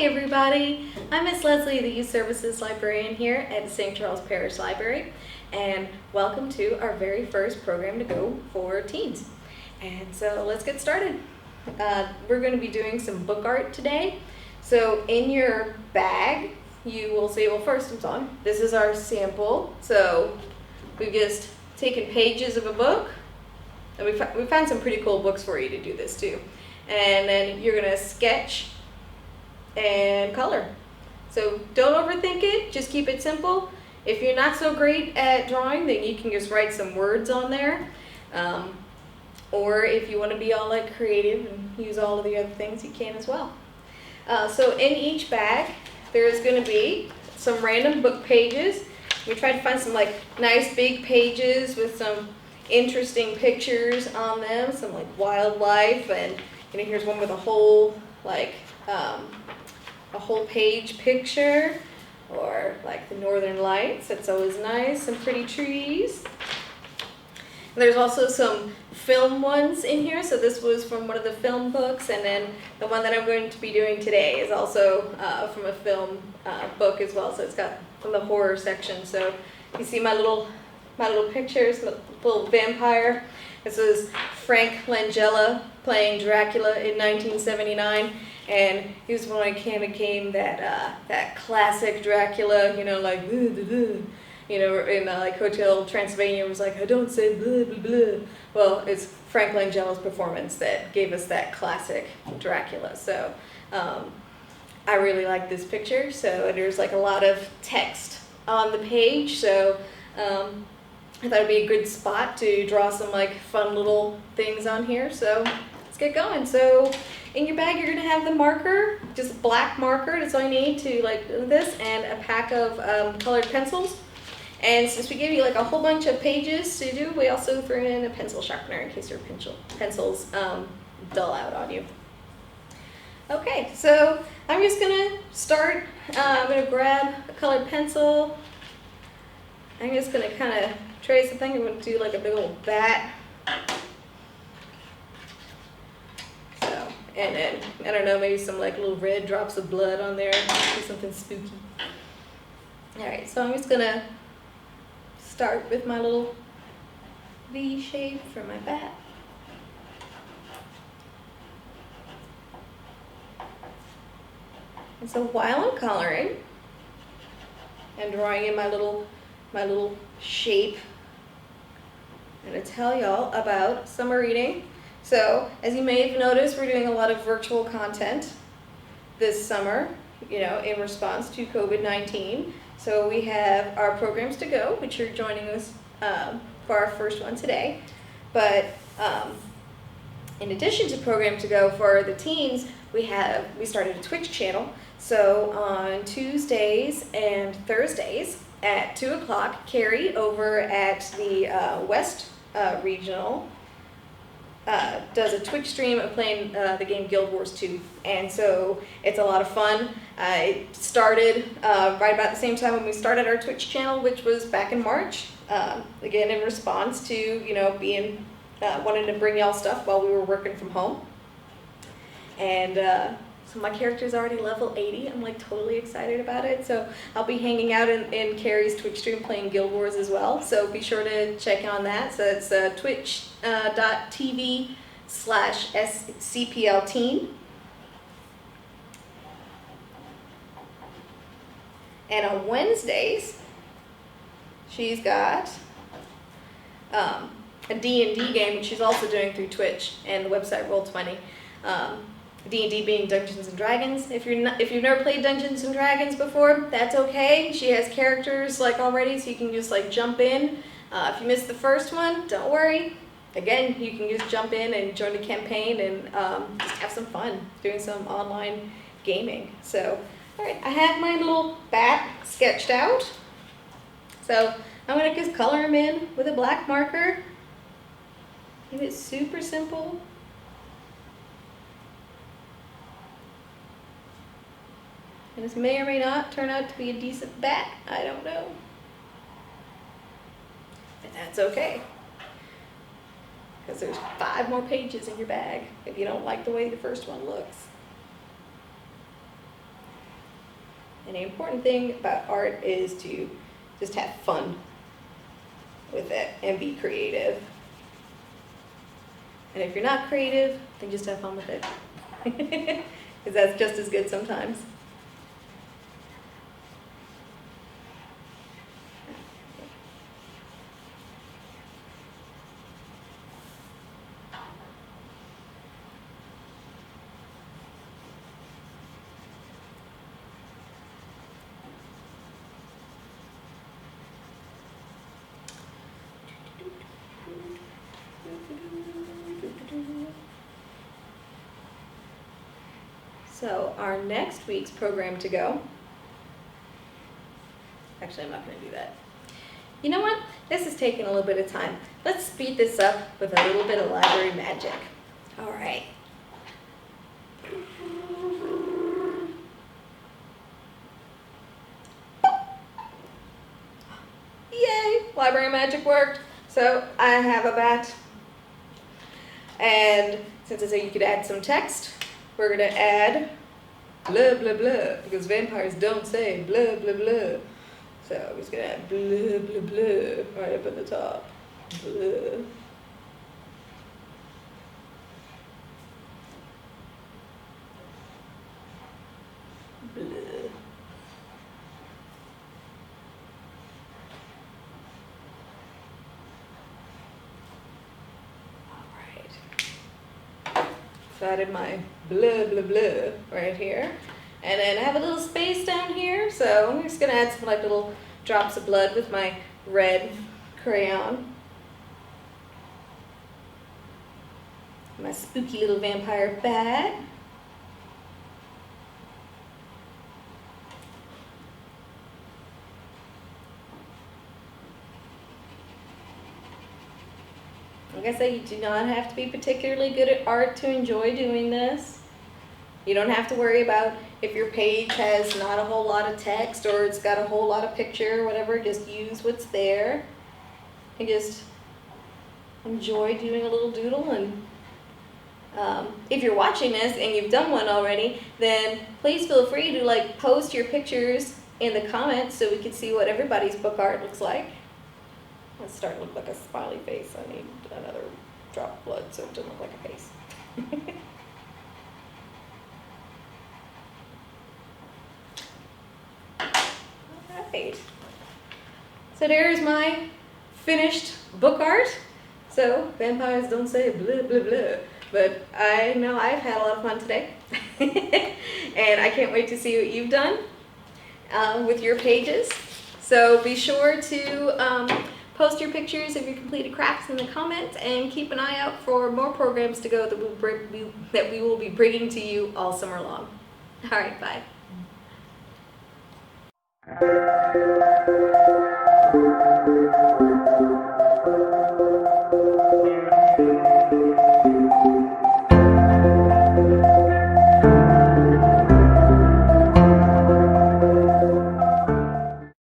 everybody, I'm Miss Leslie, the Youth Services Librarian here at St. Charles Parish Library, and welcome to our very first program to go for teens. And so let's get started. We're going to be doing some book art today. So in your bag, you will see, well first this is our sample. So we've just taken pages of a book, and we found some pretty cool books for you to do this too. And then you're going to sketch and color. So don't overthink it, just keep it simple. If you're not so great at drawing, then you can just write some words on there. Or if you want to be all like creative and use all of the other things, you can as well. So in each bag, there is going to be some random book pages. We tried to find some like nice big pages with some interesting pictures on them, some like wildlife, and here's one with a whole like a whole page picture, or like the Northern Lights. That's always nice. Some pretty trees. There's also some film ones in here. So this was from one of the film books, and then the one that I'm going to be doing today is also from a film book as well. So it's got from the horror section. So you see my little pictures, my little vampire. This is Frank Langella playing Dracula in 1979. And he was when I became that classic Dracula, like in like Hotel Transylvania was like, I don't say blah blah blah. Well, it's Frank Langella's performance that gave us that classic Dracula. So I really like this picture. So there's like a lot of text on the page. So I thought it'd be a good spot to draw some like fun little things on here. So let's get going. So in your bag, you're going to have the marker, just black marker. That's all you need to like do this, and a pack of colored pencils. And since we gave you like a whole bunch of pages to do, we also threw in a pencil sharpener in case your pencils dull out on you. Okay, so I'm just going to start. I'm going to grab a colored pencil. I'm just going to kind of trace the thing. I'm going to do like a big old bat. And then, I don't know, maybe some like little red drops of blood on there, something spooky. Alright, so I'm just gonna start with my little V shape for my bat. And so while I'm coloring and drawing in my little shape, I'm gonna tell y'all about summer reading. So, as you may have noticed, we're doing a lot of virtual content this summer, in response to COVID-19. So we have our programs to go, which you're joining us for our first one today. But in addition to program to go for the teens, we started a Twitch channel. So on Tuesdays and Thursdays at 2 o'clock, Carrie over at the West Regional does a Twitch stream of playing the game Guild Wars 2, and so it's a lot of fun. It started right about the same time when we started our Twitch channel, which was back in March, again in response to being wanting to bring y'all stuff while we were working from home. And so my character's already level 80. I'm like totally excited about it. So I'll be hanging out in Carrie's Twitch stream playing Guild Wars as well. So be sure to check on that. So it's twitch.tv/SCPLteen. And on Wednesdays, she's got a D&D game, which she's also doing through Twitch and the website Roll20. D&D being Dungeons and Dragons. If you've never played Dungeons and Dragons before, that's okay. She has characters like already, so you can just like jump in. If you missed the first one, don't worry. Again, you can just jump in and join the campaign and just have some fun doing some online gaming. So, all right, I have my little bat sketched out. So I'm gonna just color him in with a black marker. Keep it super simple. And this may or may not turn out to be a decent bat. I don't know. And that's okay. Because there's 5 more pages in your bag if you don't like the way the first one looks. And the important thing about art is to just have fun with it and be creative. And if you're not creative, then just have fun with it. Because that's just as good sometimes. So our next week's program to go, actually I'm not going to do that. You know what? This is taking a little bit of time. Let's speed this up with a little bit of library magic. All right. Yay! Library magic worked. So I have a bat. And since I said you could add some text, we're going to add blah, blah, blah, because vampires don't say blah, blah, blah. So I'm just going to add blah, blah, blah right up at the top. Blah. Blah. So I did my blah, blah, blah right here. And then I have a little space down here, so I'm just gonna add some like little drops of blood with my red crayon. My spooky little vampire bat. Like I said, you do not have to be particularly good at art to enjoy doing this. You don't have to worry about if your page has not a whole lot of text or it's got a whole lot of picture or whatever. Just use what's there and just enjoy doing a little doodle. And if you're watching this and you've done one already, then please feel free to like post your pictures in the comments so we can see what everybody's book art looks like. Let's start to look like a smiley face. I need another drop of blood so it doesn't look like a face. Alright. So there's my finished book art. So vampires don't say blah blah blah. But I know I've had a lot of fun today. And I can't wait to see what you've done with your pages. So be sure to post your pictures of your completed crafts in the comments and keep an eye out for more programs to go that we will be bringing to you all summer long. All right, bye.